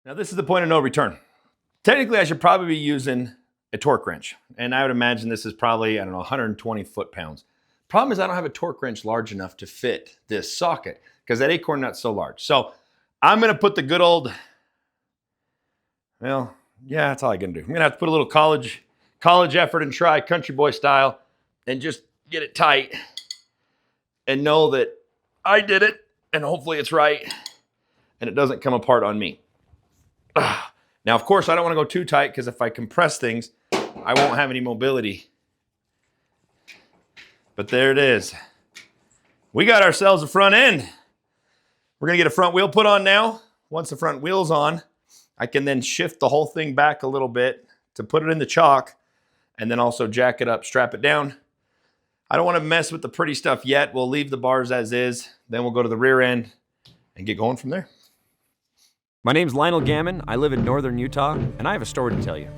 Now this is the point of no return. Technically, I should probably be using a torque wrench. And I would imagine this is probably, I don't know, 120 foot-pounds. Problem is I don't have a torque wrench large enough to fit this socket because that acorn nut's so large. So I'm gonna put the good old, well, yeah, that's all I'm gonna do. I'm gonna have to put a little college effort and try country boy style and just get it tight and know that I did it and hopefully it's right and it doesn't come apart on me. Now, of course, I don't want to go too tight because if I compress things, I won't have any mobility. But there it is. We got ourselves a front end. We're going to get a front wheel put on now. Once the front wheel's on, I can then shift the whole thing back a little bit to put it in the chalk and then also jack it up, strap it down. I don't want to mess with the pretty stuff yet. We'll leave the bars as is. Then we'll go to the rear end and get going from there. My name's Lyonel Gammon. I live in northern Utah, and I have a story to tell you.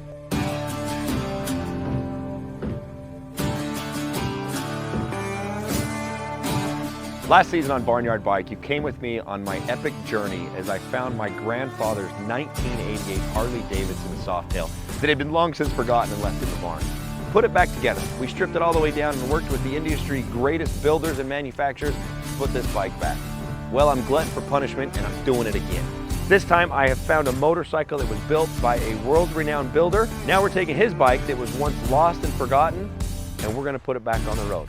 Last season on Barnyard Bike, you came with me on my epic journey as I found my grandfather's 1988 Harley Davidson Softail that had been long since forgotten and left in the barn. Put it back together. We stripped it all the way down and worked with the industry's greatest builders and manufacturers to put this bike back. Well, I'm glutton for punishment, and I'm doing it again. This time I have found a motorcycle that was built by a world-renowned builder. Now we're taking his bike that was once lost and forgotten, and we're gonna put it back on the road.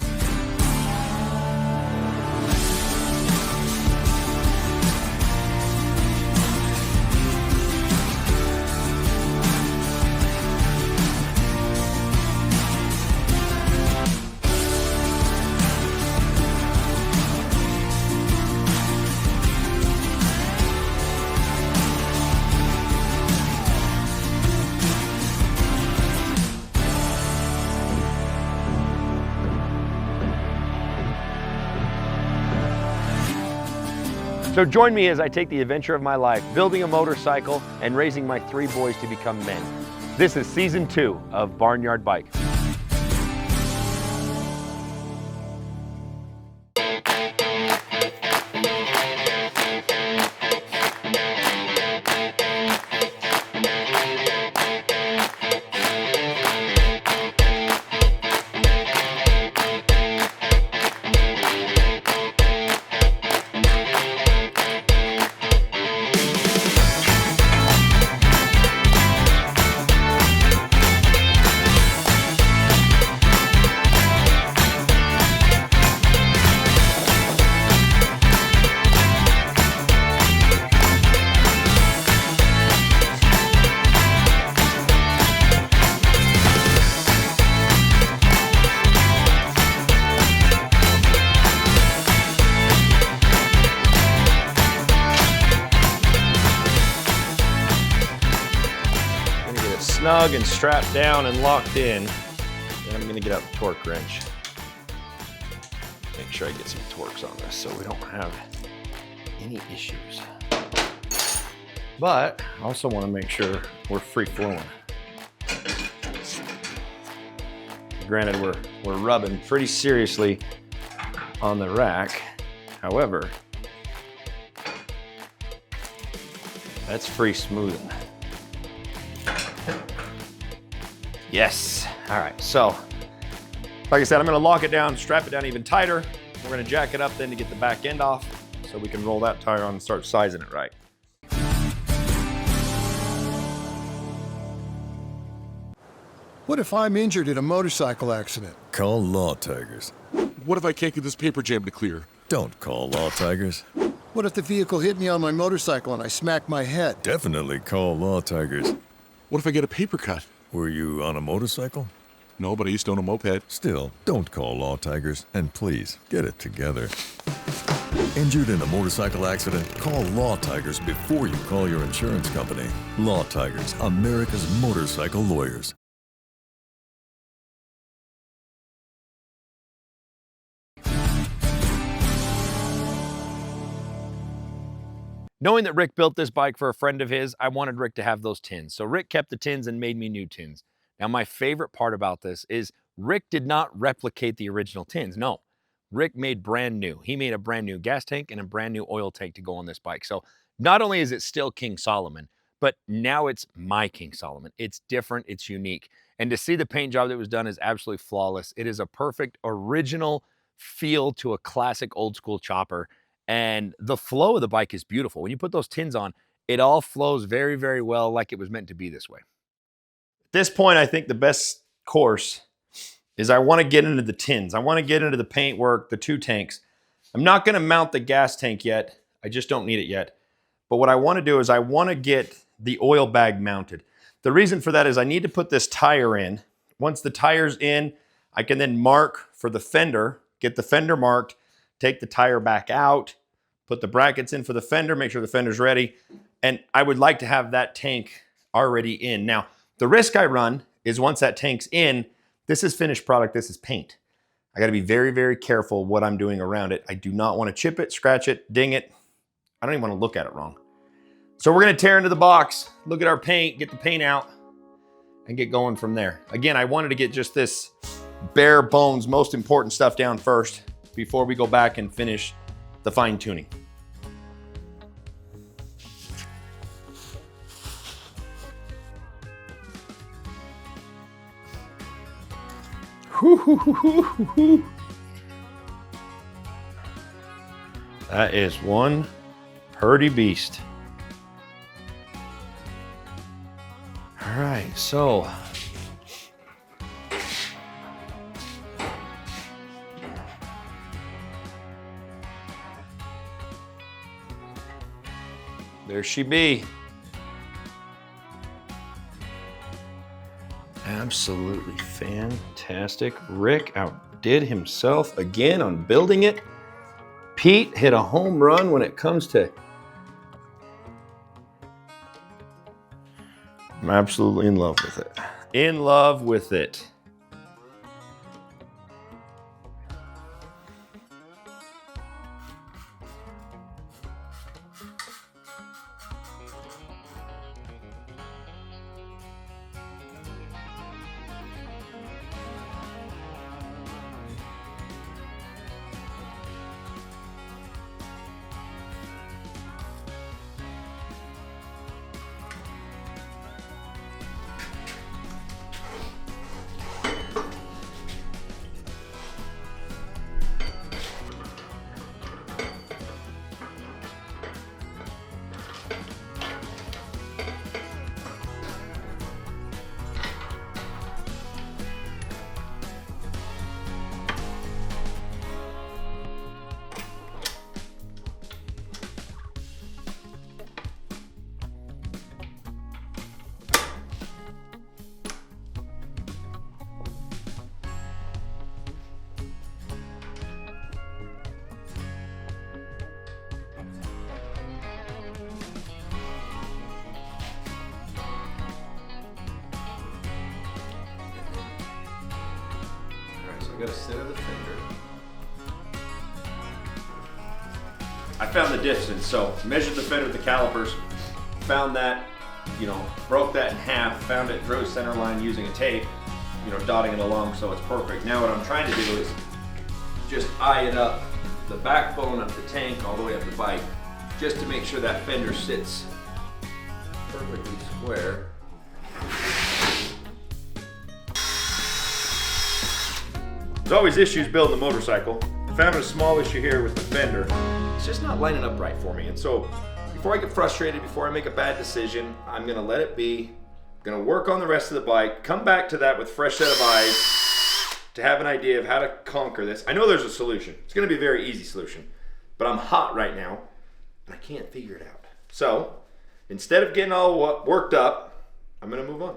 So join me as I take the adventure of my life, building a motorcycle and raising my 3 boys to become men. This is season 2 of Barnyard Bike. Snug and strapped down and locked in. Then I'm gonna get out the torque wrench. Make sure I get some torques on this so we don't have any issues. But I also want to make sure we're free flowing. Granted, we're rubbing pretty seriously on the rack. However, that's free smoothing. Yes. All right. So, like I said, I'm going to lock it down, strap it down even tighter. We're going to jack it up then to get the back end off so we can roll that tire on and start sizing it right. What if I'm injured in a motorcycle accident? Call Law Tigers. What if I can't get this paper jam to clear? Don't call Law Tigers. What if the vehicle hit me on my motorcycle and I smack my head? Definitely call Law Tigers. What if I get a paper cut? Were you on a motorcycle? No, but I used to own a moped. Still, don't call Law Tigers, and please, get it together. Injured in a motorcycle accident? Call Law Tigers before you call your insurance company. Law Tigers, America's motorcycle lawyers. Knowing that Rick built this bike for a friend of his, I wanted Rick to have those tins. So Rick kept the tins and made me new tins. Now, my favorite part about this is Rick did not replicate the original tins. No, Rick made brand new. He made a brand new gas tank and a brand new oil tank to go on this bike. So not only is it still King Solomon, but now it's my King Solomon. It's different, it's unique. And to see the paint job that was done is absolutely flawless. It is a perfect original feel to a classic old school chopper. And the flow of the bike is beautiful. When you put those tins on, it all flows very, very well, like it was meant to be this way. At this point, I think the best course is I want to get into the tins. I want to get into the paint work, the 2 tanks. I'm not going to mount the gas tank yet. I just don't need it yet. But what I want to do is I want to get the oil bag mounted. The reason for that is I need to put this tire in. Once the tire's in, I can then mark for the fender, get the fender marked, take the tire back out, put the brackets in for the fender, make sure the fender's ready. And I would like to have that tank already in. Now, the risk I run is once that tank's in, this is finished product, this is paint. I gotta be very, very careful what I'm doing around it. I do not wanna chip it, scratch it, ding it. I don't even wanna look at it wrong. So we're gonna tear into the box, look at our paint, get the paint out, and get going from there. Again, I wanted to get just this bare bones, most important stuff down first before we go back and finish the fine tuning. That is one purdy beast. All right, so there she be. Absolutely fantastic. Rick outdid himself again on building it. Pete hit a home run when it comes to... I'm absolutely in love with it. In love with it. I got a set of the Fender. I found the distance, so measured the Fender with the calipers, found that, broke that in half, found it, drew a center line using a tape, dotting it along so it's perfect. Now what I'm trying to do is just eye it up the backbone of the tank all the way up the bike, just to make sure that fender sits perfectly square. There's always issues building a motorcycle. I found a small issue here with the fender. It's just not lining up right for me. And so before I get frustrated, before I make a bad decision, I'm gonna let it be. I'm gonna work on the rest of the bike, come back to that with a fresh set of eyes to have an idea of how to conquer this. I know there's a solution. It's gonna be a very easy solution, but I'm hot right now and I can't figure it out. So instead of getting all worked up, I'm gonna move on.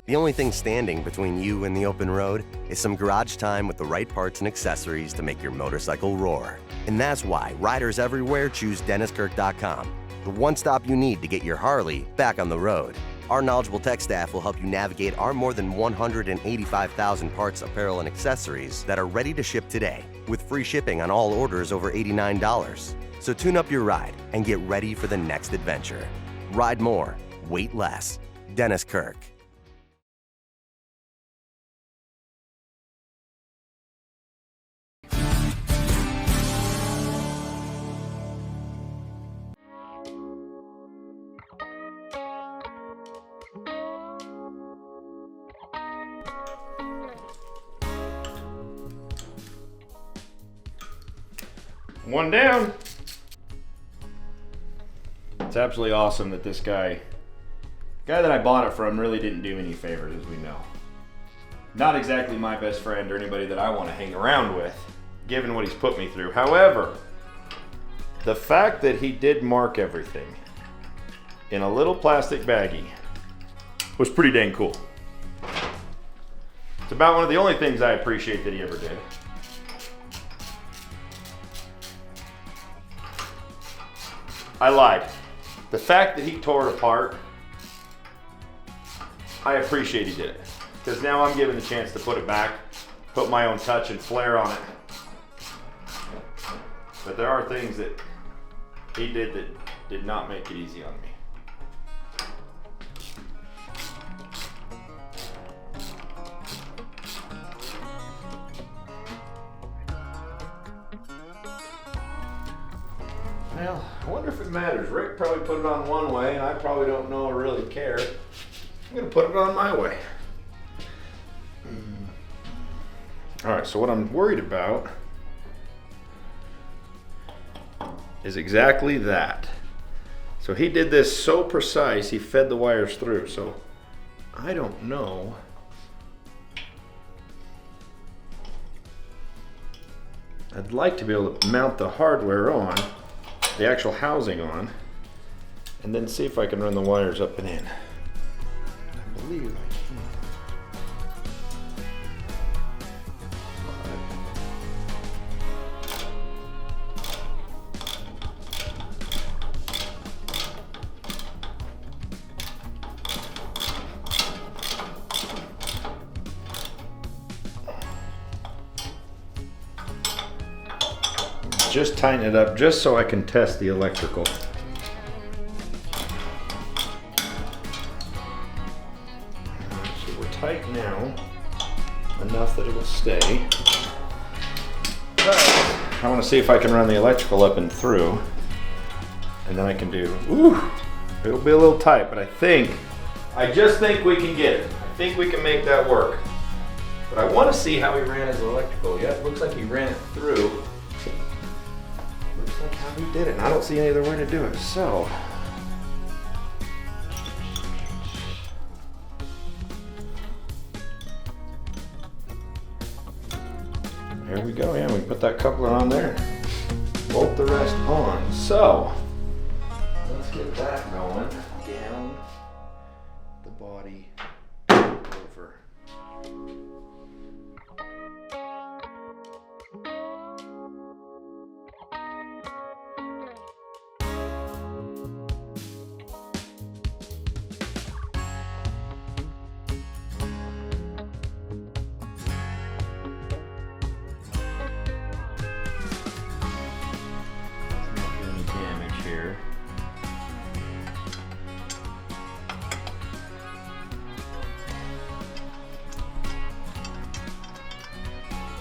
The only thing standing between you and the open road is some garage time with the right parts and accessories to make your motorcycle roar. And that's why riders everywhere choose DennisKirk.com, the one stop you need to get your Harley back on the road. Our knowledgeable tech staff will help you navigate our more than 185,000 parts, apparel, and accessories that are ready to ship today, with free shipping on all orders over $89. So tune up your ride and get ready for the next adventure. Ride more, wait less. Dennis Kirk. One down. It's absolutely awesome that this guy that I bought it from really didn't do me any favors, as we know. Not exactly my best friend or anybody that I want to hang around with, given what he's put me through. However, the fact that he did mark everything in a little plastic baggie was pretty dang cool. It's about one of the only things I appreciate that he ever did. I lied. The fact that he tore it apart, I appreciate he did it. Because now I'm given the chance to put it back, put my own touch and flair on it. But there are things that he did that did not make it easy on me. Well, I wonder if it matters. Rick probably put it on one way, and I probably don't know or really care. I'm gonna put it on my way. All right, so what I'm worried about is exactly that. So he did this so precise, he fed the wires through. So I don't know. I'd like to be able to mount the hardware on, the actual housing on, and then see if I can run the wires up and in. I believe I can. Just tighten it up just so I can test the electrical. So we're tight now, enough that it will stay. But I want to see if I can run the electrical up and through, and then I can do, it'll be a little tight, but I just think we can get it. I think we can make that work. But I want to see how he ran his electrical. Yeah, it looks like he ran it through. Like how he did it, and I don't see any other way to do it. So there we go. Yeah, we put that coupler on there, bolt the rest on. So let's get that going. Down the body over.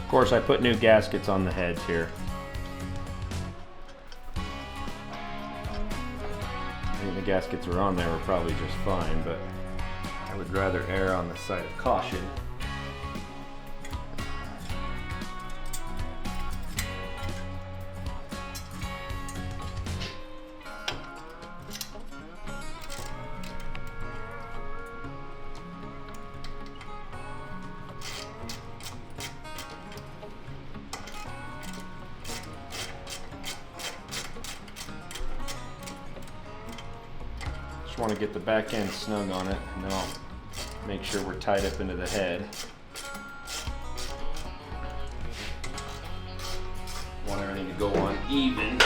Of course, I put new gaskets on the heads here. I think the gaskets are on there were probably just fine, but I would rather err on the side of caution. Want to get the back end snug on it, and then I'll make sure we're tied up into the head. Want everything to go on even.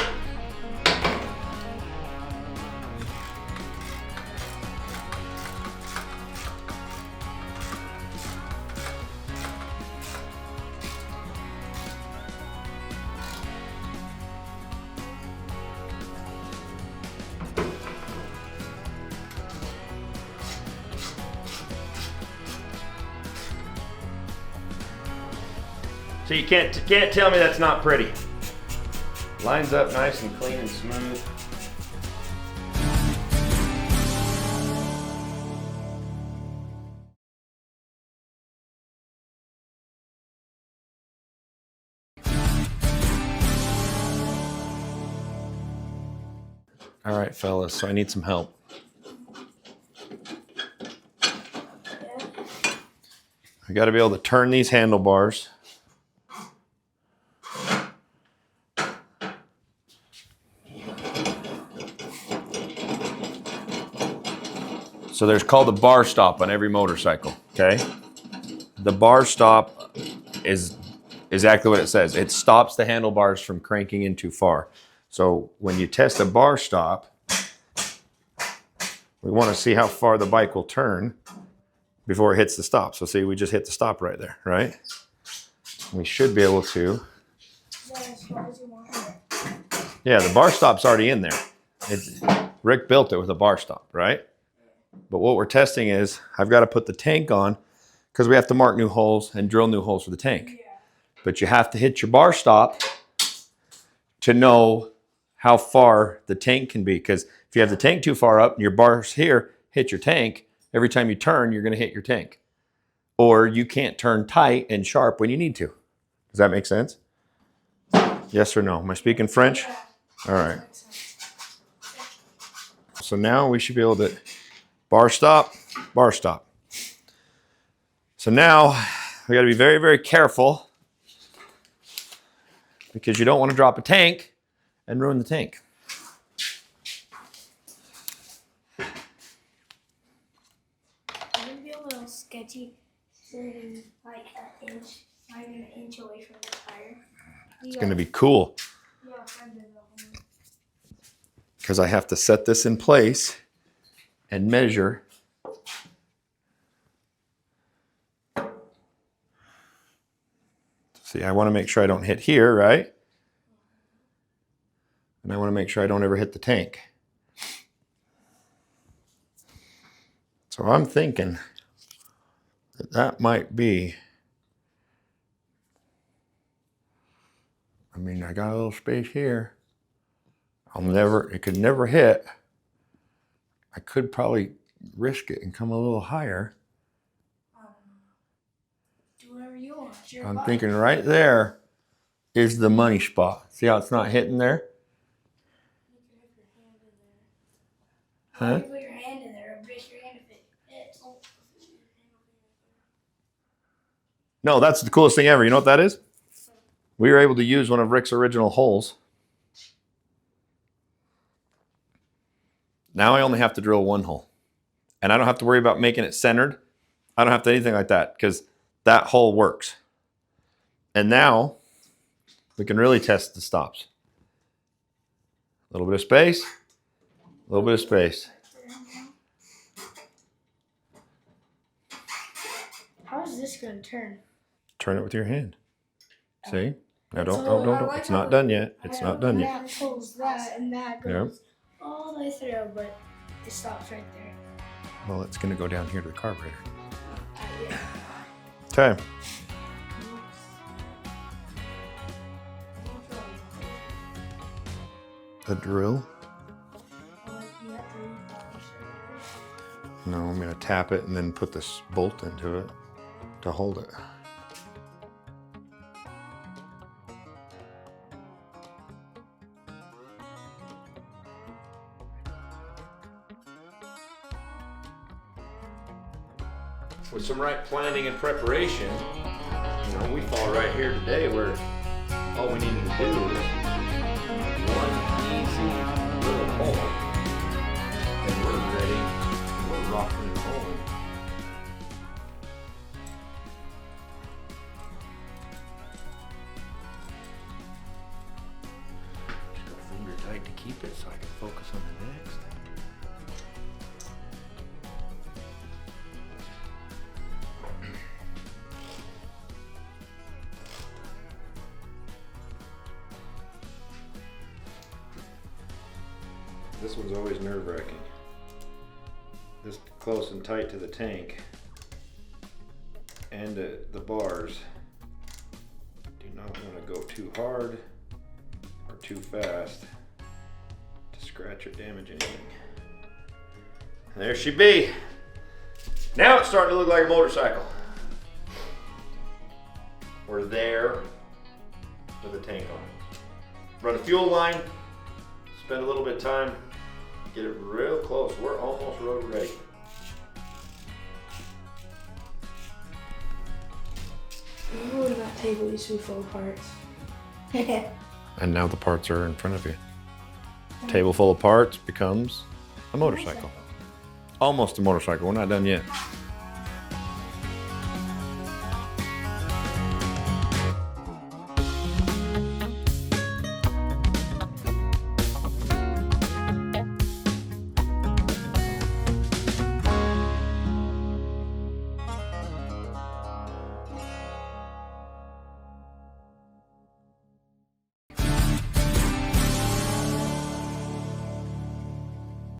So you can't tell me that's not pretty. Lines up nice and clean and smooth. All right, fellas, so I need some help. I got to be able to turn these handlebars. So there's called a bar stop on every motorcycle, okay? The bar stop is exactly what it says. It stops the handlebars from cranking in too far. So when you test a bar stop, we want to see how far the bike will turn before it hits the stop. So see, we just hit the stop right there, right? We should be able to. Yeah, the bar stop's already in there. Rick built it with a bar stop, right? But what we're testing is, I've got to put the tank on because we have to mark new holes and drill new holes for the tank. Yeah. But you have to hit your bar stop to know how far the tank can be. Because if you have the tank too far up and your bar's here, hit your tank, every time you turn, you're going to hit your tank. Or you can't turn tight and sharp when you need to. Does that make sense? Yes or no? Am I speaking French? All right. So now we should be able to bar stop, bar stop. So now we got to be very, very careful because you don't want to drop a tank and ruin the tank. It would be a little sketchy sitting like an inch, not even an inch away from the tire. It's going to be cool because I have to set this in place and measure. See, I want to make sure I don't hit here, right? And I want to make sure I don't ever hit the tank. So I'm thinking that might be, I mean, I got a little space here. It could never hit. I could probably risk it and come a little higher. Do whatever you want. I'm thinking right there is the money spot. See how it's not hitting there? Huh? You put your hand in there and break your hand if it hits. No, that's the coolest thing ever. You know what that is? We were able to use one of Rick's original holes. Now I only have to drill one hole. And I don't have to worry about making it centered. I don't have to do anything like that because that hole works. And now we can really test the stops. A little bit of space, a little bit of space. How is this going to turn? Turn it with your hand. See? Now don't. It's not done yet. It's not done yet. That pulls that and that goes all the way through, but it stops right there. Well, it's going to go down here to the carburetor. Yeah. Okay. A drill? No, I'm going to tap it and then put this bolt into it to hold it. With some right planning and preparation, we fall right here today where all we needed to do was one easy little hole, and we're ready. We're rocking and rolling. Just go finger tight to keep it so I can focus on the next. This one's always nerve-wracking. This close and tight to the tank and the bars. Do not want to go too hard or too fast to scratch or damage anything. And there she be. Now it's starting to look like a motorcycle. We're there with the tank on. Run a fuel line, spend a little bit of time Get it real close. We're almost road ready. What about table used to be full of parts? And now the parts are in front of you. Table full of parts becomes a motorcycle. Almost a motorcycle. We're not done yet.